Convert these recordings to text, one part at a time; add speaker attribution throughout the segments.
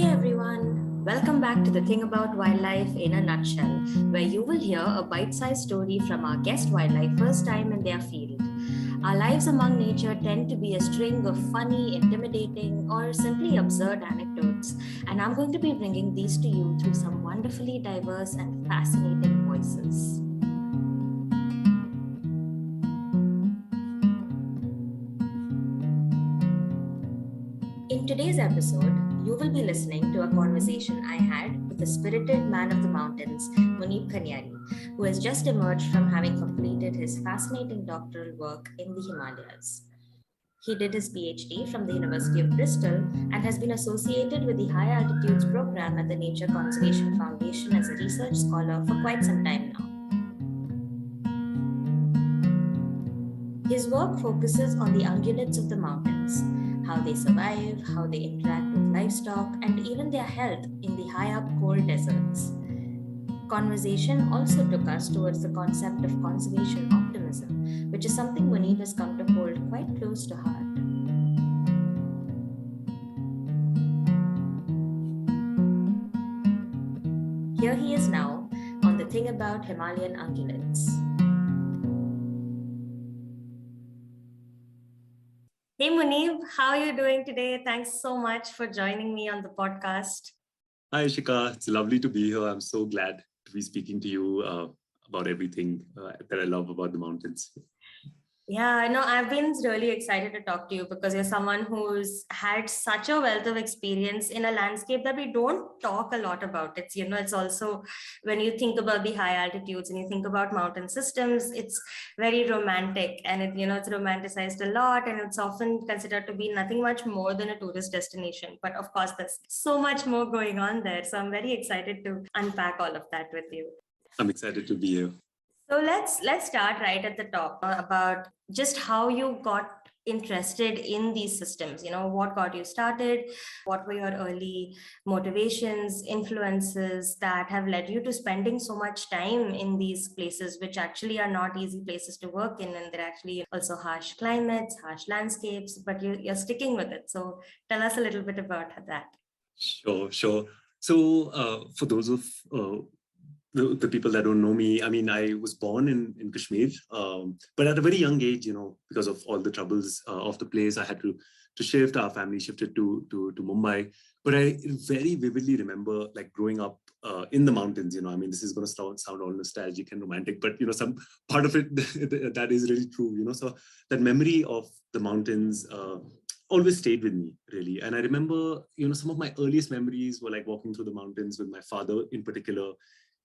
Speaker 1: Hey everyone, welcome back to the Thing About Wildlife in a Nutshell, where you will hear a bite-sized story from our guest wildlife first time in their field. Our lives among nature tend to be a string of funny, intimidating, or simply absurd anecdotes, and I'm going to be bringing these to you through some wonderfully diverse and fascinating voices. In today's episode, you will be listening to a conversation I had with the spirited man of the mountains, Munib Khanyari, who has just emerged from having completed his fascinating doctoral work in the Himalayas. He did his PhD from the University of Bristol and has been associated with the High Altitudes program at the Nature Conservation Foundation as a research scholar for quite some time now. His work focuses on the ungulates of the mountains, how they survive, how they interact with livestock, and even their health in the high up cold deserts. Conversation also took us towards the concept of conservation optimism, which is something Munib has come to hold quite close to heart. Here he is now on the Thing About Himalayan Ungulates. Hey Munib, how are you doing today? Thanks so much for joining me on the podcast.
Speaker 2: Hi, Ishika. It's lovely to be here. I'm so glad to be speaking to you about everything that I love about the mountains.
Speaker 1: Yeah, no, I've been really excited to talk to you because you're someone who's had such a wealth of experience in a landscape that we don't talk a lot about. It's also when you think about the high altitudes and you think about mountain systems, it's very romantic and it's romanticized a lot and it's often considered to be nothing much more than a tourist destination. But of course, there's so much more going on there. So I'm very excited to unpack all of that with you.
Speaker 2: I'm excited to be here.
Speaker 1: So let's start right at the top about just how you got interested in these systems. What got you started? What were your early motivations, influences that have led you to spending so much time in these places, which actually are not easy places to work in, and they're actually also harsh climates, harsh landscapes, but you're sticking with it. So tell us a little bit about that.
Speaker 2: Sure. So for those of the people that don't know me, I mean, I was born in Kashmir, but at a very young age, because of all the troubles of the place, I had to shift. Our family shifted to Mumbai. But I very vividly remember like growing up in the mountains. I mean, this is going to sound all nostalgic and romantic, but some part of it that is really true. So that memory of the mountains always stayed with me, really. And I remember, some of my earliest memories were like walking through the mountains with my father in particular.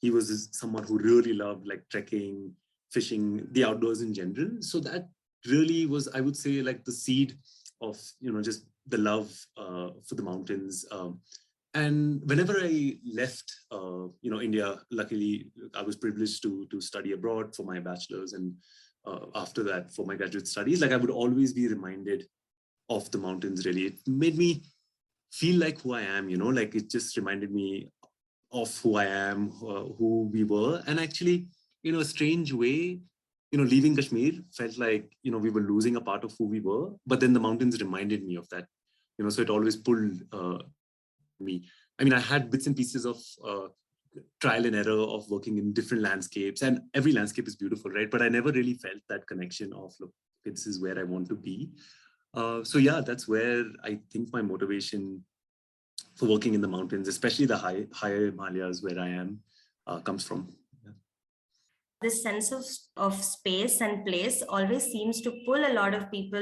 Speaker 2: He was someone who really loved like trekking, fishing, the outdoors in general. So that really was, I would say, like the seed of, just the love for the mountains. And whenever I left, India, luckily I was privileged to study abroad for my bachelor's, and after that for my graduate studies, like I would always be reminded of the mountains. Really, it made me feel like who I am. Like it just reminded me of who I am, who we were. And actually, a strange way, leaving Kashmir felt like, we were losing a part of who we were, but then the mountains reminded me of that, so it always pulled me. I mean, I had bits and pieces of trial and error of working in different landscapes, and every landscape is beautiful, right? But I never really felt that connection of, look, this is where I want to be. So yeah, that's where I think my motivation for working in the mountains, especially the higher Himalayas where I am, comes from. Yeah.
Speaker 1: This sense of space and place always seems to pull a lot of people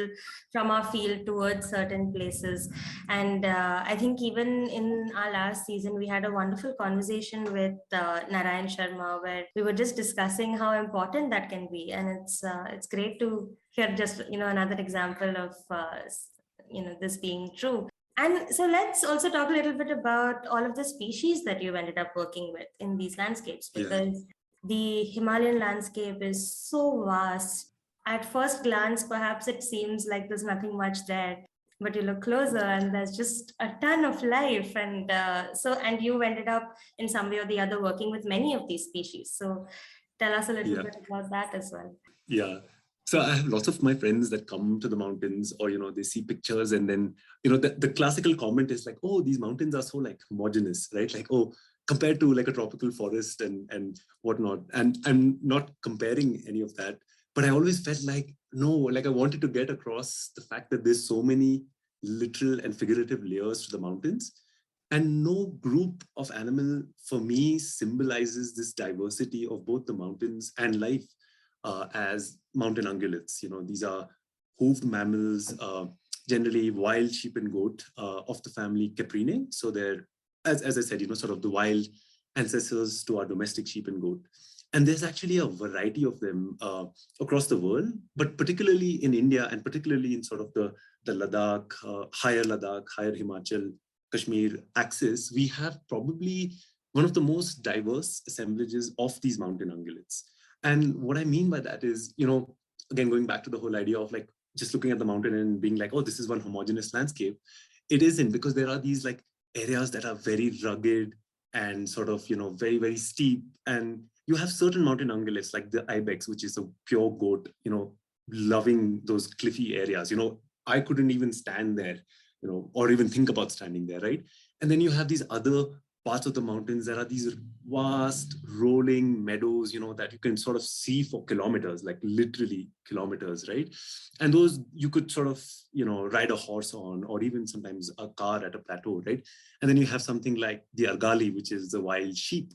Speaker 1: from our field towards certain places. And I think even in our last season, we had a wonderful conversation with Narayan Sharma, where we were just discussing how important that can be. And it's great to hear just, another example of, this being true. And so let's also talk a little bit about all of the species that you've ended up working with in these landscapes, because the Himalayan landscape is so vast. At first glance, perhaps it seems like there's nothing much there, but you look closer and there's just a ton of life. And and you ended up in some way or the other working with many of these species. So tell us a little bit about that as well.
Speaker 2: Yeah. So I have lots of my friends that come to the mountains, or, they see pictures, and then, the classical comment is like, oh, these mountains are so like homogeneous, right? Like, oh, compared to like a tropical forest and whatnot. And I'm not comparing any of that, but I always felt like, no, like I wanted to get across the fact that there's so many literal and figurative layers to the mountains. And no group of animal for me symbolizes this diversity of both the mountains and life as mountain ungulates. These are hoofed mammals, generally wild sheep and goat of the family Caprinae. So they're, as I said, sort of the wild ancestors to our domestic sheep and goat. And there's actually a variety of them across the world, but particularly in India, and particularly in sort of the Ladakh, higher Himachal, Kashmir axis, we have probably one of the most diverse assemblages of these mountain ungulates. And what I mean by that is, again, going back to the whole idea of like just looking at the mountain and being like, oh, this is one homogeneous landscape. It isn't, because there are these like areas that are very rugged and sort of, very, very steep. And you have certain mountain ungulates like the ibex, which is a pure goat, loving those cliffy areas. I couldn't even stand there, or even think about standing there, right? And then you have these other parts of the mountains that are these vast rolling meadows, that you can sort of see for kilometers, like literally kilometers, right? And those you could sort of, ride a horse on, or even sometimes a car at a plateau, right? And then you have something like the argali, which is the wild sheep,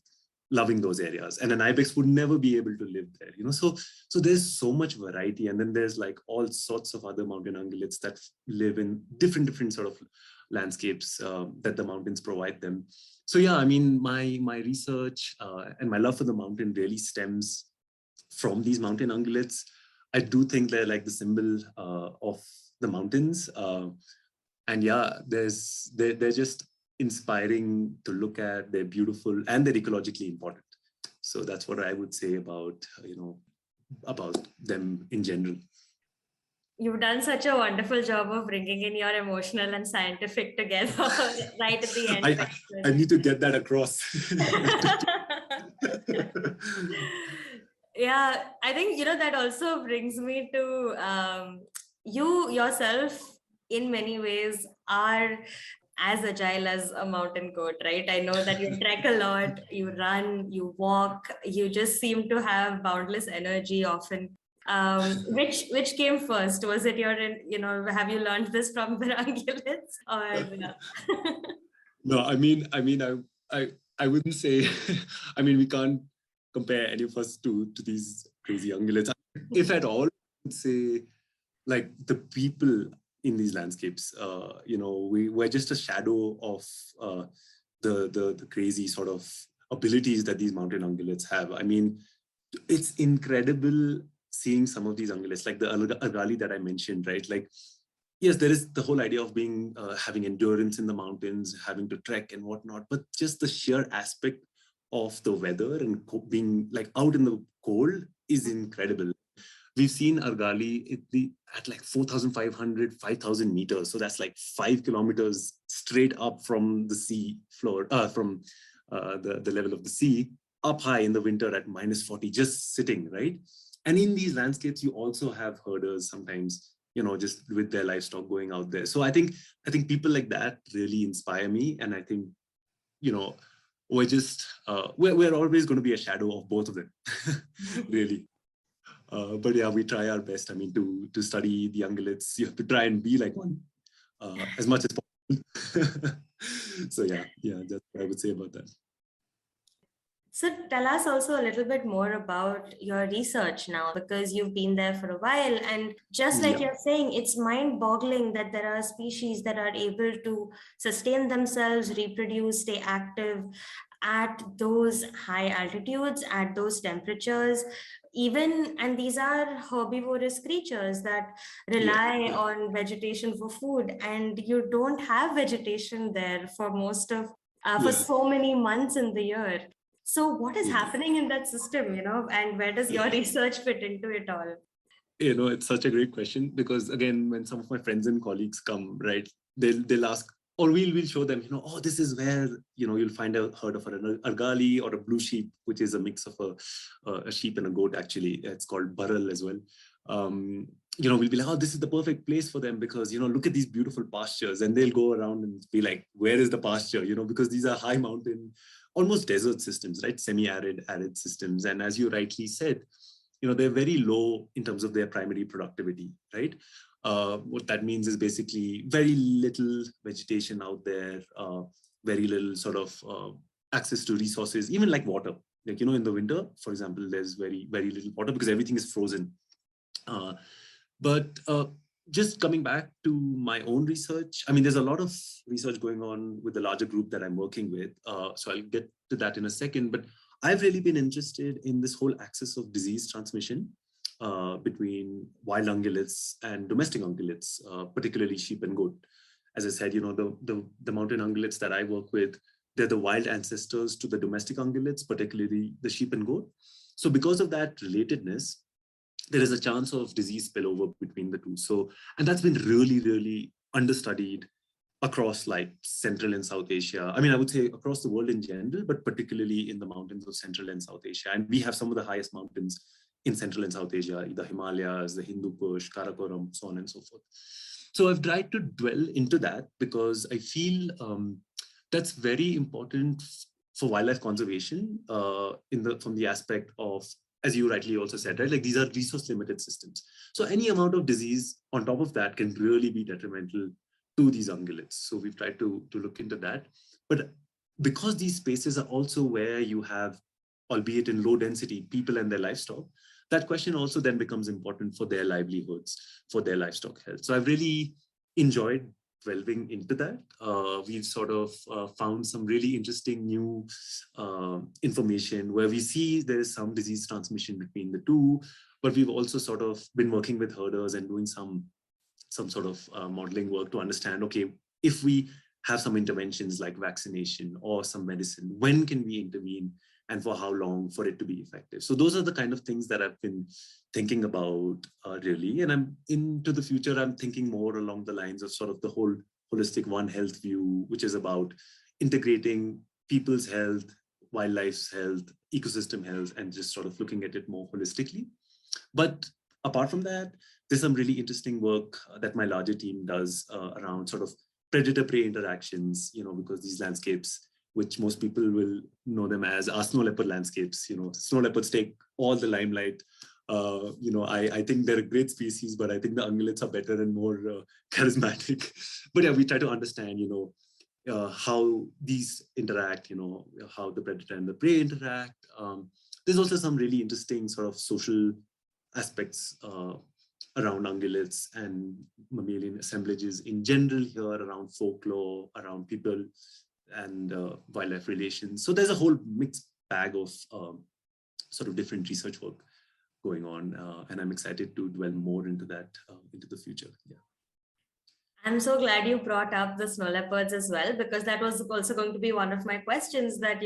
Speaker 2: loving those areas, and an ibex would never be able to live there. So there's so much variety. And then there's like all sorts of other mountain ungulates that live in different sort of landscapes that the mountains provide them. So yeah, I mean, my research and my love for the mountain really stems from these mountain ungulates. I do think they're like the symbol of the mountains, and yeah, they're just inspiring to look at. They're beautiful and they're ecologically important. So that's what I would say about about them in general.
Speaker 1: You've done such a wonderful job of bringing in your emotional and scientific together right at the end.
Speaker 2: I need to get that across.
Speaker 1: Yeah, I think, that also brings me to you yourself, in many ways, are as agile as a mountain goat, right? I know that you trek a lot, you run, you walk, you just seem to have boundless energy often. Which came first? Was it have you learned this from the ungulates, or?
Speaker 2: No, I wouldn't say. I mean, we can't compare any of us to these crazy ungulates. If at all, I would say like the people in these landscapes. We're just a shadow of the crazy sort of abilities that these mountain ungulates have. I mean, it's incredible seeing some of these ungulates, like the argali that I mentioned, right? Like, yes, there is the whole idea of being having endurance in the mountains, having to trek and whatnot, but just the sheer aspect of the weather and being like out in the cold is incredible. We've seen argali at like 4,500, 5,000 meters. So that's like 5 kilometers straight up from the sea floor, from the level of the sea, up high in the winter at -40, just sitting, right? And in these landscapes, you also have herders sometimes, just with their livestock going out there. So I think people like that really inspire me. And I think, we're just, we're always going to be a shadow of both of them, really. But yeah, we try our best. I mean, to study the ungulates, you have to try and be like one as much as possible. So yeah, that's what I would say about that.
Speaker 1: So tell us also a little bit more about your research now, because you've been there for a while. And just like you're saying, it's mind-boggling that there are species that are able to sustain themselves, reproduce, stay active at those high altitudes, at those temperatures. And these are herbivorous creatures that rely on vegetation for food, and you don't have vegetation there for for so many months in the year. So what is happening in that system, and where does your research fit into it all?
Speaker 2: It's such a great question, because again, when some of my friends and colleagues come, right, they'll ask, or we'll show them, oh, this is where, you'll find a herd of an argali or a blue sheep, which is a mix of a sheep and a goat, actually. It's called burrel as well. We'll be like, oh, this is the perfect place for them because, look at these beautiful pastures. And they'll go around and be like, where is the pasture? Because these are high mountain, almost desert systems, right? Semi-arid, arid systems. And as you rightly said, they're very low in terms of their primary productivity, right? What that means is basically very little vegetation out there, very little sort of access to resources, even like water. Like, in the winter, for example, there's very, very little water because everything is frozen. But just coming back to my own research, I mean, there's a lot of research going on with the larger group that I'm working with. So I'll get to that in a second. But I've really been interested in this whole axis of disease transmission between wild ungulates and domestic ungulates, particularly sheep and goat. As I said, the mountain ungulates that I work with, they're the wild ancestors to the domestic ungulates, particularly the sheep and goat. So because of that relatedness, there is a chance of disease spillover between the two. So, and that's been really, really understudied across like Central and South Asia. I mean, I would say across the world in general, but particularly in the mountains of Central and South Asia. And we have some of the highest mountains in Central and South Asia, the Himalayas, the Hindu Kush, Karakoram, so on and so forth. So I've tried to dwell into that because I feel that's very important for wildlife conservation from the aspect of, as you rightly also said, right? Like these are resource limited systems. So any amount of disease on top of that can really be detrimental to these ungulates. So we've tried to look into that. But because these spaces are also where you have, albeit in low density, people and their livestock, that question also then becomes important for their livelihoods, for their livestock health. So I've really enjoyed delving into that. We've sort of found some really interesting new information where we see there is some disease transmission between the two, but we've also sort of been working with herders and doing some sort of modeling work to understand, okay, if we have some interventions like vaccination or some medicine, when can we intervene and for how long for it to be effective? So those are the kind of things that I've been thinking about really. And I'm into the future, I'm thinking more along the lines of sort of the whole holistic One Health view, which is about integrating people's health, wildlife's health, ecosystem health, and just sort of looking at it more holistically. But apart from that, there's some really interesting work that my larger team does around sort of predator-prey interactions, because these landscapes, which most people will know them as our snow leopard landscapes, snow leopards take all the limelight. I think they're a great species, but I think the ungulates are better and more charismatic. But yeah, we try to understand, how these interact, how the predator and the prey interact. There's also some really interesting sort of social aspects around ungulates and mammalian assemblages in general here, around folklore, around people and wildlife relations. So there's a whole mixed bag of sort of different research work going on, and I'm excited to dwell more into that into the future. Yeah.
Speaker 1: I'm so glad you brought up the snow leopards as well, because that was also going to be one of my questions that,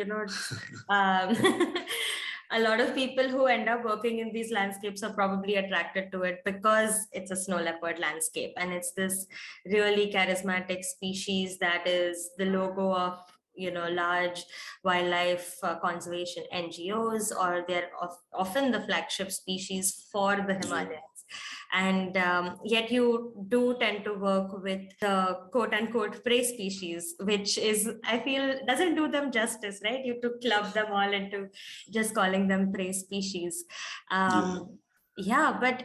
Speaker 1: a lot of people who end up working in these landscapes are probably attracted to it because it's a snow leopard landscape. And it's this really charismatic species that is the logo of, large wildlife conservation NGOs, or they're often the flagship species for the Himalayas. And yet you do tend to work with the quote unquote prey species, which is, I feel, doesn't do them justice, right? You to club them all into just calling them prey species. But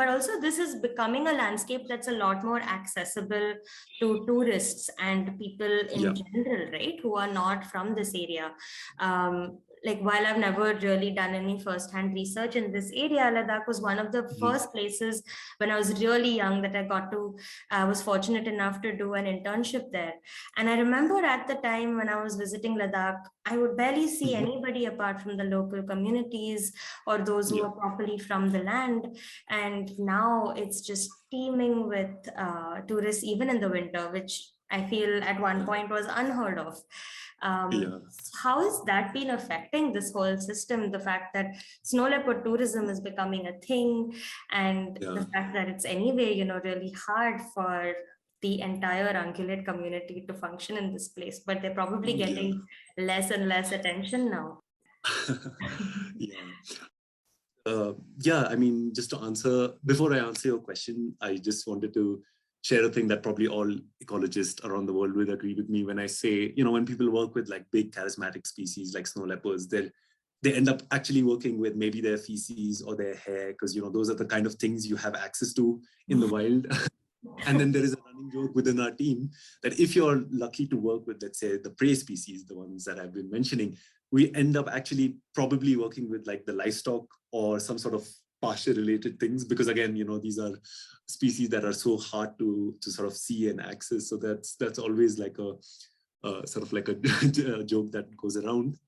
Speaker 1: also this is becoming a landscape that's a lot more accessible to tourists and people in general, right? Who are not from this area. While I've never really done any first-hand research in this area, Ladakh was one of the first places when I was really young that I was fortunate enough to do an internship there. And I remember at the time when I was visiting Ladakh, I would barely see anybody apart from the local communities or those who are properly from the land. And now it's just teeming with tourists, even in the winter, which I feel at one point was unheard of. How has that been affecting this whole system? The fact that snow leopard tourism is becoming a thing, and the fact that it's anyway, really hard for the entire ungulate community to function in this place, but they're probably getting less and less attention now.
Speaker 2: Yeah, I mean, just to answer, before I answer your question, I just wanted to share a thing that probably all ecologists around the world will agree with me when I say, when people work with like big charismatic species like snow leopards, they end up actually working with maybe their feces or their hair, because, those are the kind of things you have access to in the wild. And then there is a running joke within our team that if you're lucky to work with, let's say, the prey species, the ones that I've been mentioning, we end up actually probably working with like the livestock or some sort of pasture related things, because again, these are species that are so hard to sort of see and access. So that's always like a sort of like a joke that goes around.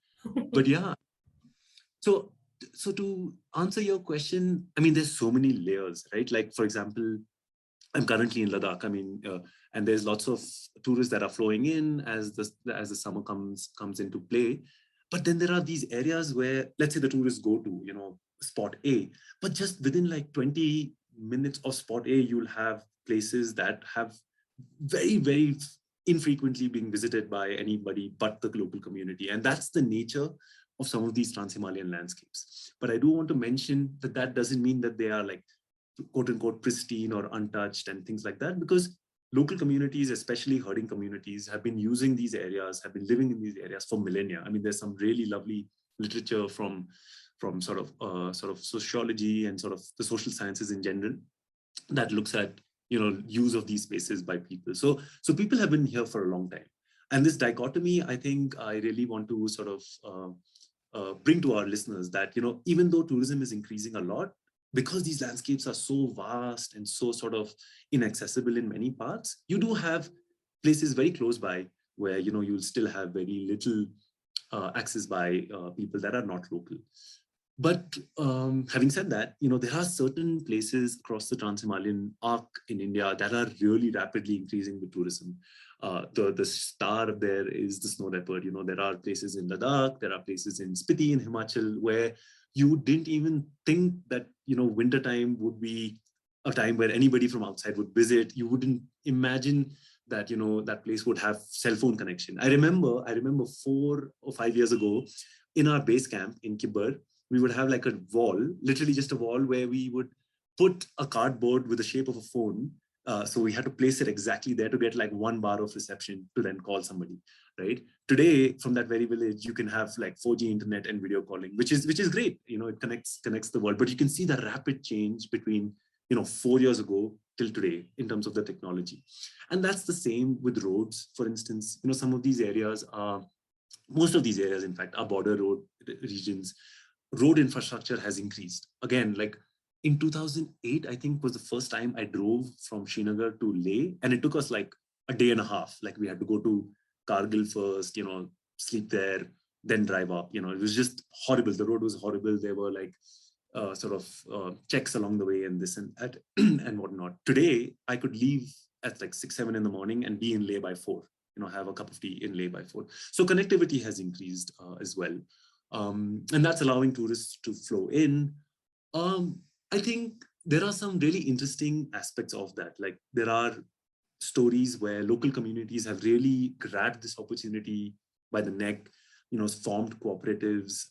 Speaker 2: But yeah, so to answer your question, I mean, there's so many layers, right? Like, for example, I'm currently in Ladakh. I mean, and there's lots of tourists that are flowing in as the summer comes into play. But then there are these areas where, let's say, the tourists go to, spot A, but just within like 20 minutes of spot A, you'll have places that have very, very infrequently being visited by anybody but the local community. And that's the nature of some of these trans-Himalayan landscapes. But I do want to mention that that doesn't mean that they are like quote unquote pristine or untouched and things like that, because local communities, especially herding communities, have been using these areas, have been living in these areas for millennia. I mean, there's some really lovely literature from sort of sociology and sort of the social sciences in general that looks at use of these spaces by people. So people have been here for a long time, and this dichotomy, I think, I really want to sort of bring to our listeners that even though tourism is increasing a lot, because these landscapes are so vast and so sort of inaccessible in many parts, you do have places very close by where you'll still have very little access by people that are not local. But having said that, there are certain places across the Trans-Himalayan arc in India that are really rapidly increasing with tourism. The star there is the snow leopard. There are places in Ladakh, there are places in Spiti in Himachal where you didn't even think that wintertime would be a time where anybody from outside would visit. You wouldn't imagine that that place would have cell phone connection. I remember 4 or 5 years ago in our base camp in Kibber, we would have like a wall, literally just a wall where we would put a cardboard with the shape of a phone. So we had to place it exactly there to get like 1 bar of reception to then call somebody, right? Today, from that very village, you can have like 4G internet and video calling, which is great. It connects the world. But you can see the rapid change between 4 years ago till today in terms of the technology. And that's the same with roads. For instance, some of these areas are, most of these areas, in fact, are border road regions. Road infrastructure has increased. Again, like in 2008, I think was the first time I drove from Srinagar to Leh, and it took us like a day and a half. Like we had to go to Kargil first, sleep there, then drive up. It was just horrible. The road was horrible. There were like checks along the way and this and that and whatnot. Today, I could leave at like 6, 7 in the morning and be in Leh by 4. Have a cup of tea in Leh by 4. So connectivity has increased as well. And that's allowing tourists to flow in. I think there are some really interesting aspects of that. Like there are stories where local communities have really grabbed this opportunity by the neck, formed cooperatives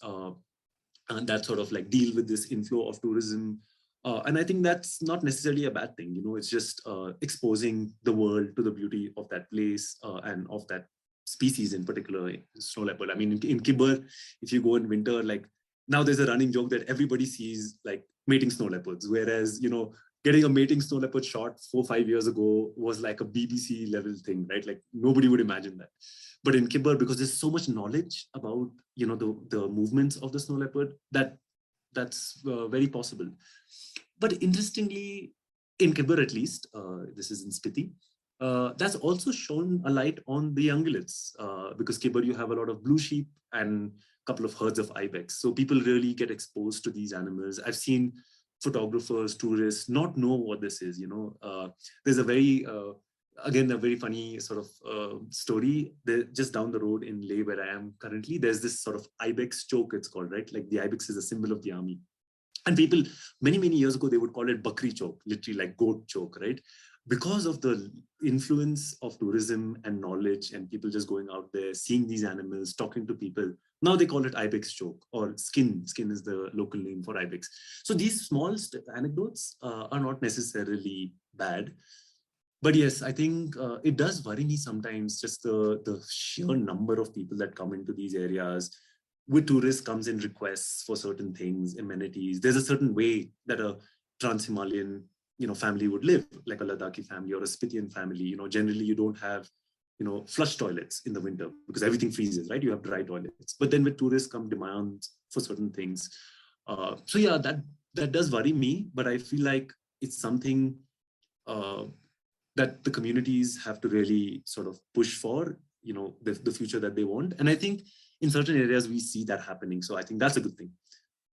Speaker 2: and that sort of like deal with this inflow of tourism. And I think that's not necessarily a bad thing. It's just exposing the world to the beauty of that place and of that species in particular, snow leopard. I mean, in Kibber, if you go in winter, like now there's a running joke that everybody sees like mating snow leopards, whereas, getting a mating snow leopard shot 4 or 5 years ago was like a BBC level thing, right? Like nobody would imagine that. But in Kibber, because there's so much knowledge about, the movements of the snow leopard, that's very possible. But interestingly, in Kibber at least, this is in Spiti, that's also shown a light on the ungulates because Kibber, you have a lot of blue sheep and a couple of herds of ibex. So people really get exposed to these animals. I've seen photographers, tourists not know what this is. There's a very, again, a very funny sort of story. Just down the road in Leh, where I am currently, there's this sort of ibex choke, it's called, right? Like the ibex is a symbol of the army. And people, many, many years ago, they would call it Bakri choke, literally like goat choke, right? because of the influence of tourism and knowledge and people just going out there, seeing these animals, talking to people. Now they call it ibex choke or skin. Skin is the local name for ibex. So these small anecdotes are not necessarily bad. But yes, I think it does worry me sometimes, just the sheer number of people that come into these areas. With tourists comes in requests for certain things, amenities. There's a certain way that a trans-Himalayan, family would live, like a Ladakhi family or a Spitian family. Generally you don't have, flush toilets in the winter because everything freezes, right? You have dry toilets. But then with tourists come demands for certain things. So yeah, that does worry me, but I feel like it's something that the communities have to really sort of push for, the future that they want. And I think in certain areas we see that happening. So I think that's a good thing.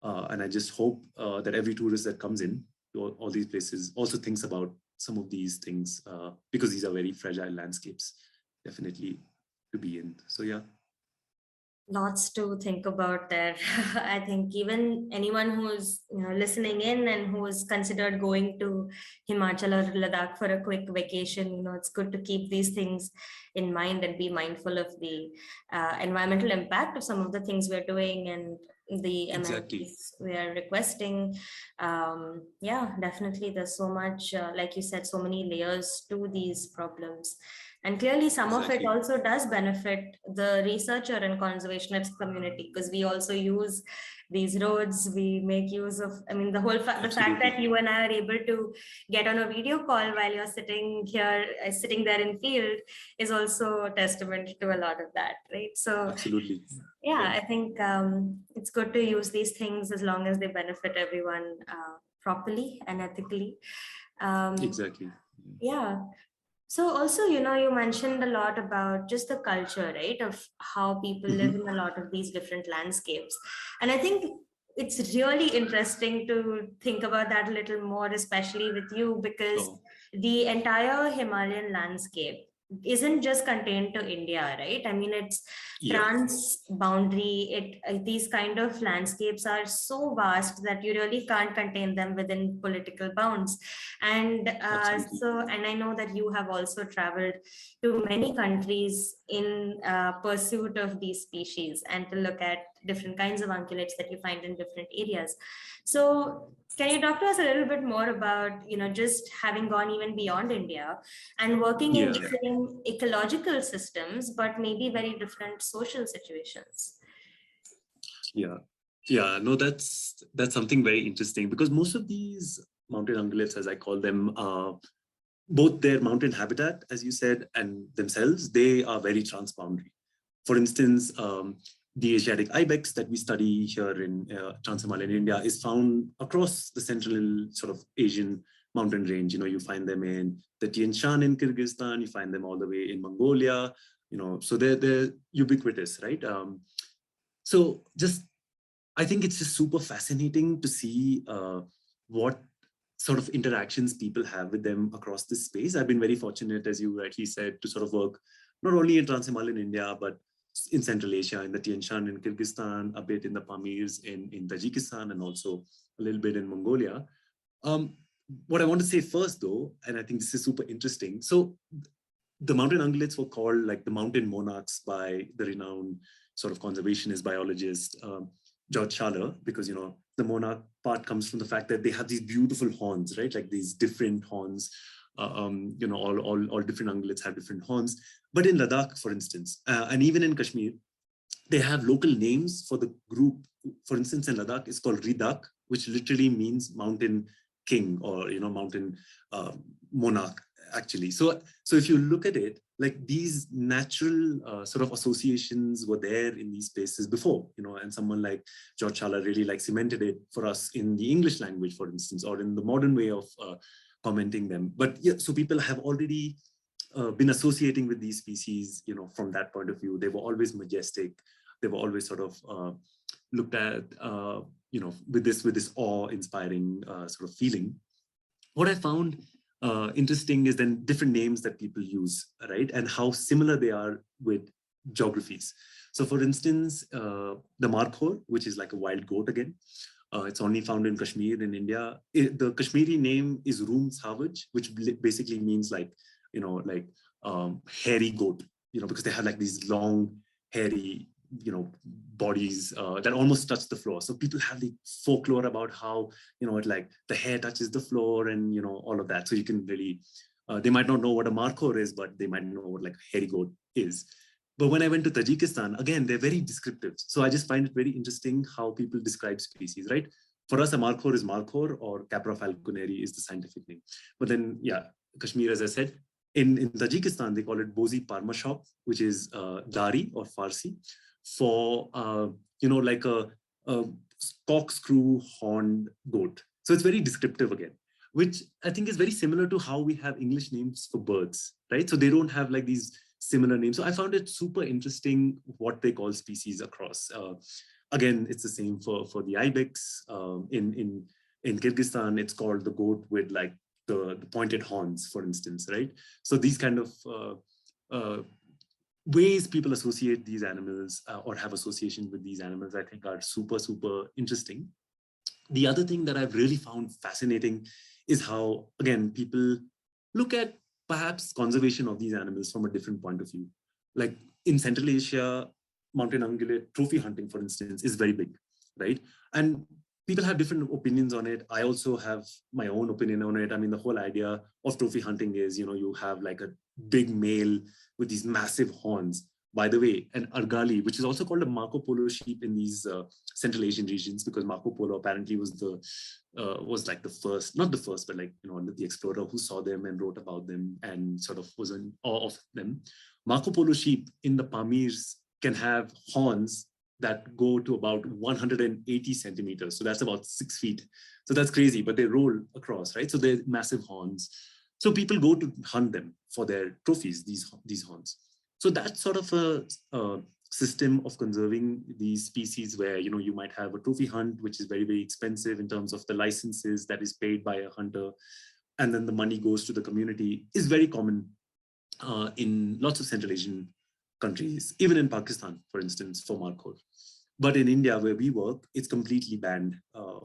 Speaker 2: And I just hope that every tourist that comes in to all these places also thinks about some of these things, because these are very fragile landscapes, definitely to be in. So yeah.
Speaker 1: Lots to think about there. I think even anyone who's listening in and who is considered going to Himachal or Ladakh for a quick vacation, it's good to keep these things in mind and be mindful of the environmental impact of some of the things we're doing and the
Speaker 2: Exactly.
Speaker 1: amenities we are requesting. Yeah, definitely. There's so much, like you said, so many layers to these problems. And clearly, some of it
Speaker 2: Exactly.
Speaker 1: also does benefit the researcher and conservationist community because we also use these roads. We make use of, I mean, the fact
Speaker 2: Absolutely.
Speaker 1: that you and I are able to get on a video call while you're sitting here, sitting there in field, is also a testament to a lot of that, right? So,
Speaker 2: Absolutely.
Speaker 1: yeah,
Speaker 2: Yeah.
Speaker 1: I think it's good to use these things as long as they benefit everyone properly and ethically.
Speaker 2: Exactly.
Speaker 1: Yeah. So also, you mentioned a lot about just the culture, right, of how people live
Speaker 2: Mhm.
Speaker 1: in a lot of these different landscapes. And I think it's really interesting to think about that a little more, especially with you, because
Speaker 2: Sure.
Speaker 1: the entire Himalayan landscape isn't just contained to India, right? I mean, it's
Speaker 2: Yeah.
Speaker 1: trans-boundary. These kind of landscapes are so vast that you really can't contain them within political bounds. And
Speaker 2: Absolutely.
Speaker 1: and I know that you have also traveled to many countries in pursuit of these species and to look at different kinds of ungulates that you find in different areas. So can you talk to us a little bit more about, just having gone even beyond India and working in
Speaker 2: Yeah.
Speaker 1: the same ecological systems, but maybe very different social situations?
Speaker 2: Yeah. Yeah. No, that's something very interesting because most of these mountain ungulates, as I call them, both their mountain habitat, as you said, and themselves, they are very transboundary. For instance, the Asiatic ibex that we study here in Trans-Himalayan India is found across the central sort of Asian mountain range. You find them in the Tian Shan in Kyrgyzstan, you find them all the way in Mongolia, so they're ubiquitous, right? So just, I think it's just super fascinating to see what sort of interactions people have with them across this space. I've been very fortunate, as you rightly said, to sort of work not only in Trans-Himalayan India, but in Central Asia, in the Tian Shan in Kyrgyzstan, a bit in the Pamirs in Tajikistan, and also a little bit in Mongolia. Um, what I want to say first, though, and I think this is super interesting. So the mountain ungulates were called like the mountain monarchs by the renowned sort of conservationist biologist George Schaller, because the monarch part comes from the fact that they have these beautiful horns, right? Like these different horns. All different ungulates have different horns. But in Ladakh, for instance, and even in Kashmir, they have local names for the group. For instance, in Ladakh, it's called Ridak, which literally means mountain king or mountain monarch, actually. So if you look at it, like these natural sort of associations were there in these places before, and someone like George Schaller really like cemented it for us in the English language, for instance, or in the modern way of commenting them. But yeah, so people have already been associating with these species, from that point of view. They were always majestic. They were always sort of looked at, with this awe-inspiring sort of feeling. What I found interesting is then different names that people use, right? And how similar they are with geographies. So for instance, the Markhor, which is like a wild goat again, It's only found in Kashmir in India. The Kashmiri name is Room Savage, which basically means like, hairy goat, because they have like these long, hairy, bodies that almost touch the floor. So people have the folklore about how, like the hair touches the floor and, all of that. So you can really, they might not know what a markhor is, but they might know what like hairy goat is. But when I went to Tajikistan, again, they're very descriptive. So I just find it very interesting how people describe species, right? For us, a markhor is markhor, or Capra falconeri is the scientific name. But then, yeah, Kashmir, as I said, in Tajikistan, they call it Bozi Parmashop, which is Dari or Farsi, for, like a corkscrew horned goat. So it's very descriptive again, which I think is very similar to how we have English names for birds, right? So they don't have like these similar names. So I found it super interesting what they call species across. Again, it's the same for the ibex. In Kyrgyzstan, it's called the goat with like the pointed horns, for instance, right? So these kind of ways people associate these animals or have association with these animals, I think are super, super interesting. The other thing that I've really found fascinating is how, again, people look at perhaps conservation of these animals from a different point of view. Like in Central Asia, mountain ungulate trophy hunting, for instance, is very big, right? And people have different opinions on it. I also have my own opinion on it. I mean, the whole idea of trophy hunting is, you have like a big male with these massive horns. By the way, an argali, which is also called a Marco Polo sheep in these Central Asian regions, because Marco Polo apparently was like the first, not the first, but like, the explorer who saw them and wrote about them and sort of was in awe of them. Marco Polo sheep in the Pamirs can have horns that go to about 180 centimeters. So that's about 6 feet. So that's crazy, but they roll across, right? So they're massive horns. So people go to hunt them for their trophies, these horns. So that's sort of a system of conserving these species where, you might have a trophy hunt, which is very, very expensive in terms of the licenses that is paid by a hunter. And then the money goes to the community, is very common in lots of Central Asian countries, even in Pakistan, for instance, for markhor. But in India, where we work, it's completely banned.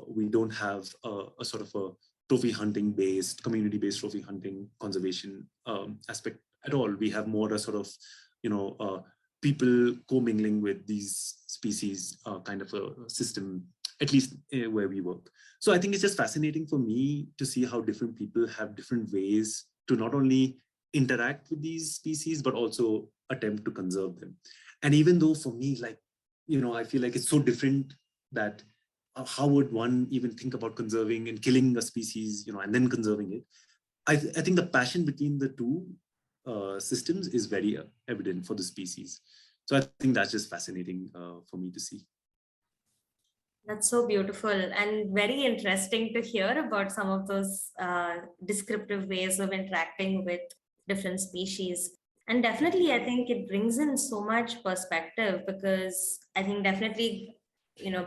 Speaker 2: We don't have a sort of a trophy hunting based, community-based trophy hunting conservation aspect at all. We have more a sort of, people commingling with these species kind of a system, at least where we work. So I think it's just fascinating for me to see how different people have different ways to not only interact with these species, but also attempt to conserve them. And even though for me, like, I feel like it's so different that how would one even think about conserving and killing a species, and then conserving it? I think the passion between the two systems is very evident for the species. So I think that's just fascinating for me to see.
Speaker 1: That's so beautiful and very interesting to hear about some of those descriptive ways of interacting with different species. And definitely, I think it brings in so much perspective, because I think definitely,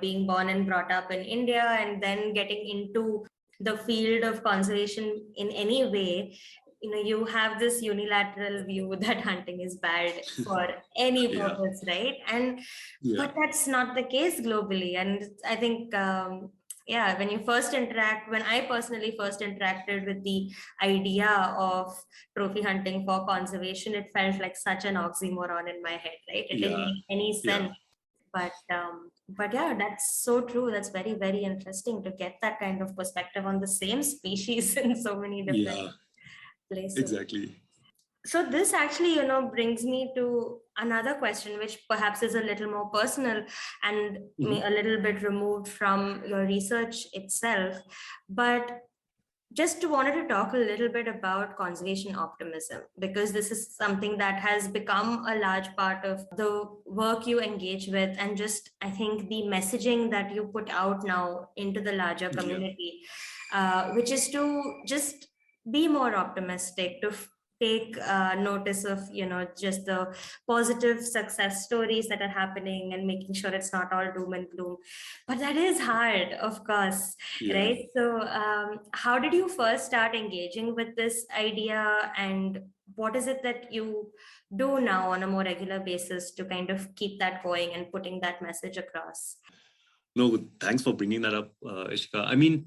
Speaker 1: being born and brought up in India and then getting into the field of conservation in any way, you have this unilateral view that hunting is bad for any
Speaker 2: Yeah.
Speaker 1: purpose, right? And
Speaker 2: Yeah.
Speaker 1: but that's not the case globally. And I think yeah, when I personally first interacted with the idea of trophy hunting for conservation, it felt like such an oxymoron in my head, right? It didn't make any sense. But yeah, that's so true. That's very, very interesting to get that kind of perspective on the same species in so many different places.
Speaker 2: Exactly.
Speaker 1: So this actually, brings me to another question, which perhaps is a little more personal and a little bit removed from your research itself. But just wanted to talk a little bit about conservation optimism, because this is something that has become a large part of the work you engage with, and just, I think, the messaging that you put out now into the larger community, which is to just be more optimistic, to take notice of just the positive success stories that are happening, and making sure it's not all doom and gloom. But that is hard, of course. Right. So how did you first start engaging with this idea, and what is it that you do now on a more regular basis to kind of keep that going and putting that message across?
Speaker 2: No, thanks for bringing that up, Ishika. I mean,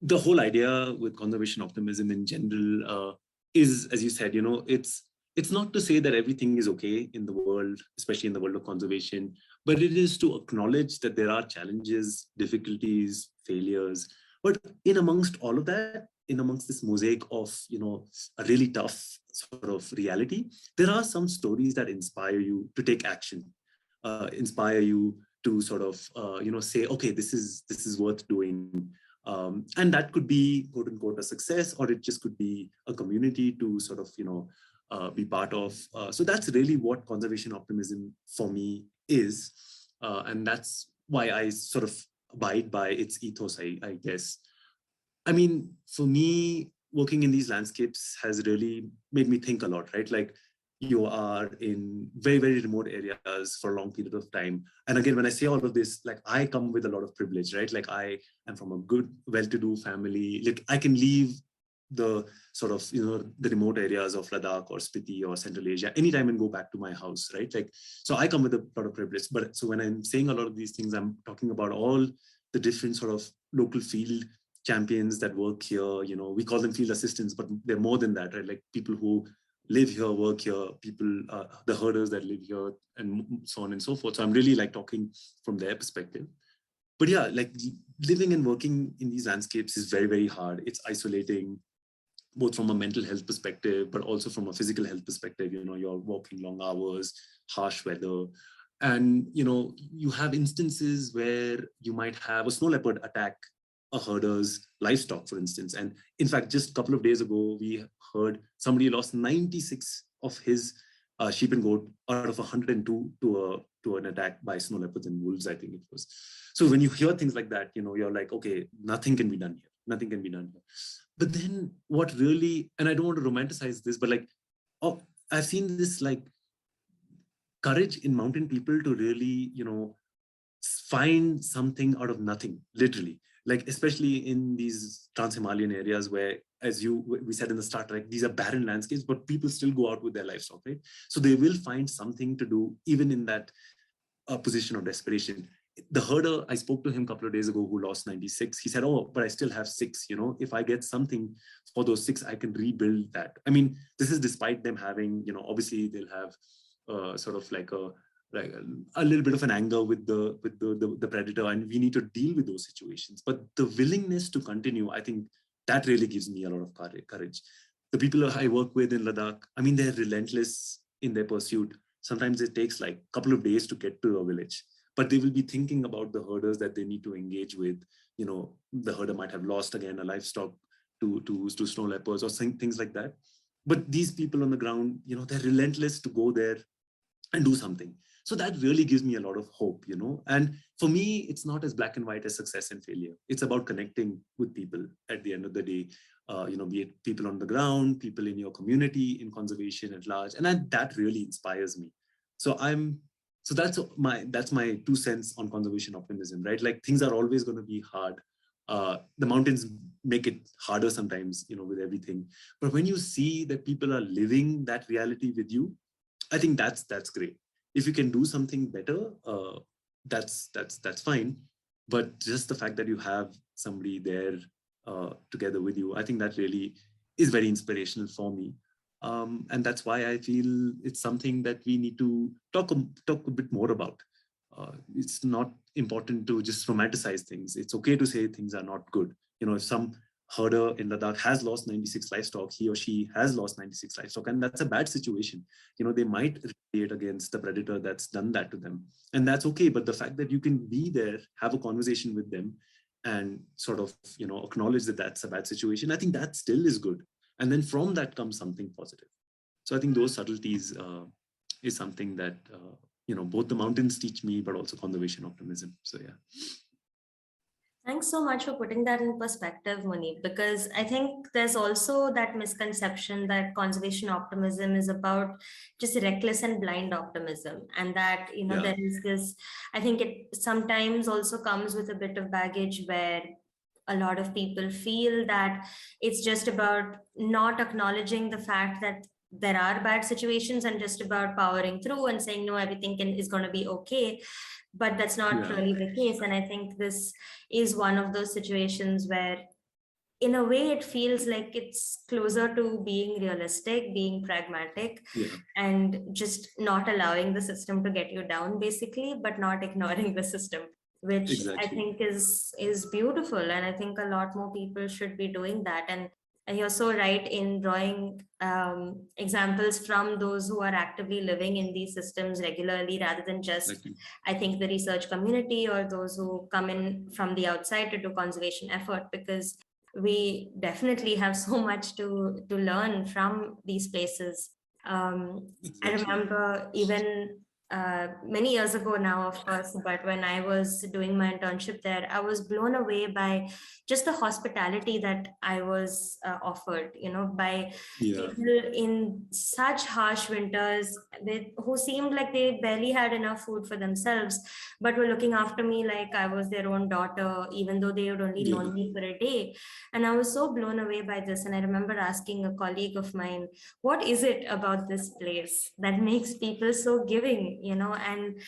Speaker 2: the whole idea with conservation optimism in general is, as you said, it's not to say that everything is okay in the world, especially in the world of conservation, but it is to acknowledge that there are challenges, difficulties, failures. But in amongst all of that, in amongst this mosaic of a really tough sort of reality, there are some stories that inspire you to take action, inspire you to sort of say, okay, this is worth doing. And that could be quote unquote a success, or it just could be a community to sort of be part of. So that's really what conservation optimism for me is, and that's why I sort of abide by its ethos, I guess. I mean, for me, working in these landscapes has really made me think a lot, right? Like, you are in very, very remote areas for a long period of time. And again, when I say all of this, like, I come with a lot of privilege, right? Like, I am from a good, well-to-do family. Like, I can leave the sort of, the remote areas of Ladakh or Spiti or Central Asia anytime and go back to my house, right? Like, so I come with a lot of privilege. But so when I'm saying a lot of these things, I'm talking about all the different sort of local field champions that work here. We call them field assistants, but they're more than that, right? Like, people who live here, work here, people, the herders that live here, and so on and so forth. So I'm really like talking from their perspective. But yeah, like, living and working in these landscapes is very, very hard. It's isolating, both from a mental health perspective, but also from a physical health perspective. You're walking long hours, harsh weather. And, you have instances where you might have a snow leopard attack a herder's livestock, for instance. And in fact, just a couple of days ago, we heard somebody lost 96 of his sheep and goat out of 102 to an attack by snow leopards and wolves, I think it was. So when you hear things like that, you're like, okay, nothing can be done here. Nothing can be done here. But then what really, and I don't want to romanticize this, but like, I've seen this like courage in mountain people to really, find something out of nothing, literally. Like, especially in these trans-Himalayan areas where, as we said in the start, like, these are barren landscapes, but people still go out with their livestock, right? So they will find something to do, even in that position of desperation. The herder, I spoke to him a couple of days ago, who lost 96. He said, oh, but I still have 6. If I get something for those 6, I can rebuild that. I mean, this is despite them having, obviously they'll have sort of like a little bit of an anger with the predator, and we need to deal with those situations. But the willingness to continue, I think that really gives me a lot of courage. The people I work with in Ladakh, I mean, they're relentless in their pursuit. Sometimes it takes like a couple of days to get to a village, but they will be thinking about the herders that they need to engage with. The herder might have lost again a livestock to snow leopards or things like that. But these people on the ground, they're relentless to go there and do something. So that really gives me a lot of hope, And for me, it's not as black and white as success and failure. It's about connecting with people at the end of the day, be it people on the ground, people in your community, in conservation at large. And that really inspires me. So that's my 2 cents on conservation optimism, right? Like, things are always going to be hard. The mountains make it harder sometimes, with everything. But when you see that people are living that reality with you, I think that's great. If you can do something better, that's fine. But just the fact that you have somebody there together with you, I think that really is very inspirational for me. And that's why I feel it's something that we need to talk a bit more about. It's not important to just romanticize things. It's okay to say things are not good. If some herder in Ladakh has lost 96 livestock, he or she has lost 96 livestock, and that's a bad situation. They might retaliate against the predator that's done that to them, and that's okay. But the fact that you can be there, have a conversation with them, and sort of acknowledge that that's a bad situation, I think that still is good. And then from that comes something positive. So I think those subtleties is something that both the mountains teach me, but also conservation optimism. So yeah.
Speaker 1: Thanks so much for putting that in perspective, Munib, because I think there's also that misconception that conservation optimism is about just reckless and blind optimism. And that,
Speaker 2: Yeah.
Speaker 1: there is this, I think it sometimes also comes with a bit of baggage where a lot of people feel that it's just about not acknowledging the fact that there are bad situations and just about powering through and saying, no, everything is going to be okay. But that's not really the case. And I think this is one of those situations where, in a way, it feels like it's closer to being realistic, being pragmatic, and just not allowing the system to get you down, basically, but not ignoring the system, which I think is beautiful. And I think a lot more people should be doing that. And you're so right in drawing examples from those who are actively living in these systems regularly, rather than just, I think, the research community or those who come in from the outside to do conservation effort, because we definitely have so much to learn from these places. I remember even many years ago now, of course, but when I was doing my internship there, I was blown away by just the hospitality that I was offered, by people in such harsh winters who seemed like they barely had enough food for themselves, but were looking after me like I was their own daughter, even though they had only known me for a day. And I was so blown away by this. And I remember asking a colleague of mine, what is it about this place that makes people so giving, and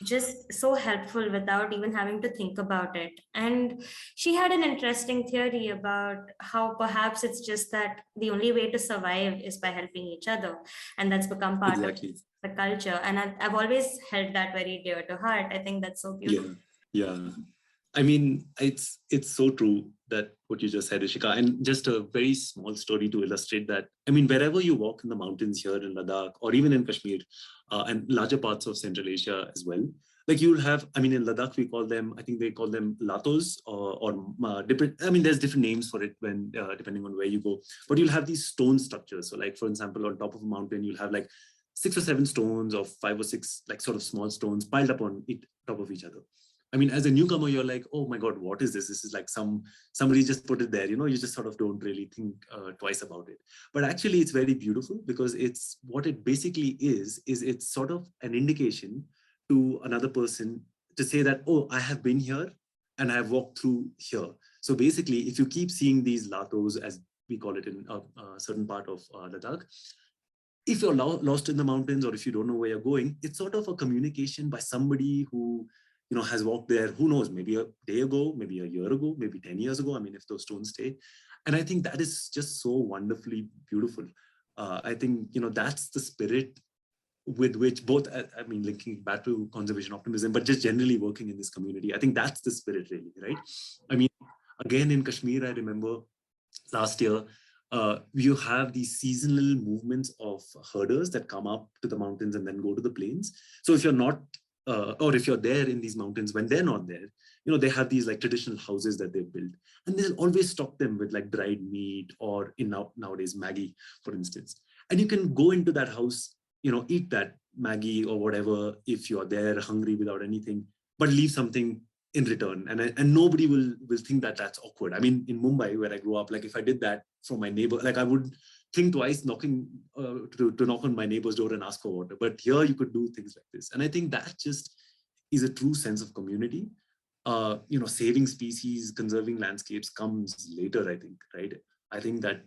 Speaker 1: just so helpful without even having to think about it? And she had an interesting theory about how perhaps it's just that the only way to survive is by helping each other. And that's become part of the culture. And I've always held that very dear to heart. I think that's so beautiful.
Speaker 2: Yeah. I mean, it's so true that what you just said, Ishika, and just a very small story to illustrate that. I mean, wherever you walk in the mountains here in Ladakh or even in Kashmir and larger parts of Central Asia as well, like you'll have, I mean, in Ladakh, we call them, I think they call them latos or different, I mean, there's different names for it when depending on where you go, but you'll have these stone structures. So like, for example, on top of a mountain, you'll have like 6 or 7 stones or 5 or 6 like sort of small stones piled up on top of each other. I mean, as a newcomer, you're like, oh my God, what is this? This is like somebody just put it there, you just sort of don't really think twice about it. But actually, it's very beautiful because it's what it basically is it's sort of an indication to another person to say that, oh, I have been here and I have walked through here. So basically, if you keep seeing these latos, as we call it in a certain part of Ladakh, if you're lost in the mountains or if you don't know where you're going, it's sort of a communication by somebody who has walked there, who knows, maybe a day ago, maybe a year ago, maybe 10 years ago. I mean, if those stones stay. And I think that is just so wonderfully beautiful. I think, that's the spirit with which both, I mean, linking back to conservation optimism, but just generally working in this community, I think that's the spirit really, right? I mean, again, in Kashmir, I remember last year, you have these seasonal movements of herders that come up to the mountains and then go to the plains. So if you're not or if you're there in these mountains when they're not there, they have these like traditional houses that they've built, and they'll always stock them with like dried meat or nowadays Maggie, for instance. And you can go into that house, eat that Maggie or whatever if you're there hungry without anything, but leave something in return, and nobody will think that that's awkward. I mean, in Mumbai where I grew up, like if I did that for my neighbor, like I would think twice knocking to knock on my neighbor's door and ask for water. But here you could do things like this. And I think that just is a true sense of community. Saving species, conserving landscapes comes later, I think, right? I think that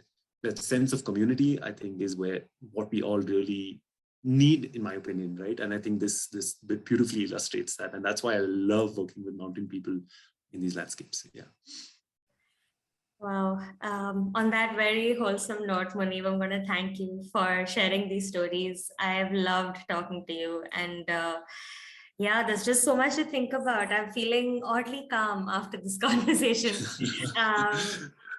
Speaker 2: sense of community, I think, is what we all really need, in my opinion, right? And I think this bit beautifully illustrates that. And that's why I love working with mountain people in these landscapes. Yeah.
Speaker 1: Wow. On that very wholesome note, Munib, I'm going to thank you for sharing these stories. I've loved talking to you. And yeah, there's just so much to think about. I'm feeling oddly calm after this conversation.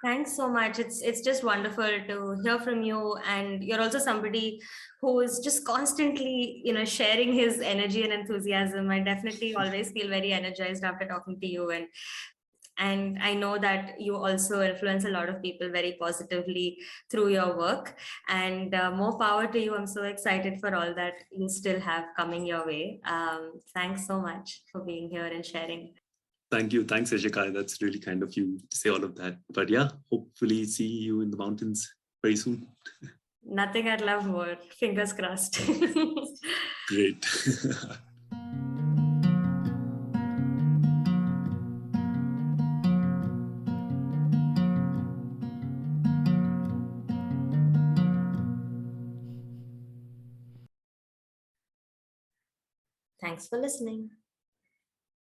Speaker 1: Thanks so much. It's just wonderful to hear from you. And you're also somebody who is just constantly, sharing his energy and enthusiasm. I definitely always feel very energized after talking to you. And I know that you also influence a lot of people very positively through your work. And more power to you. I'm so excited for all that you still have coming your way. Thanks so much for being here and sharing.
Speaker 2: Thank you. Thanks, Ashika. That's really kind of you to say all of that. But yeah, hopefully see you in the mountains very soon.
Speaker 1: Nothing I'd love more. Fingers crossed.
Speaker 2: Great.
Speaker 1: Thanks for listening.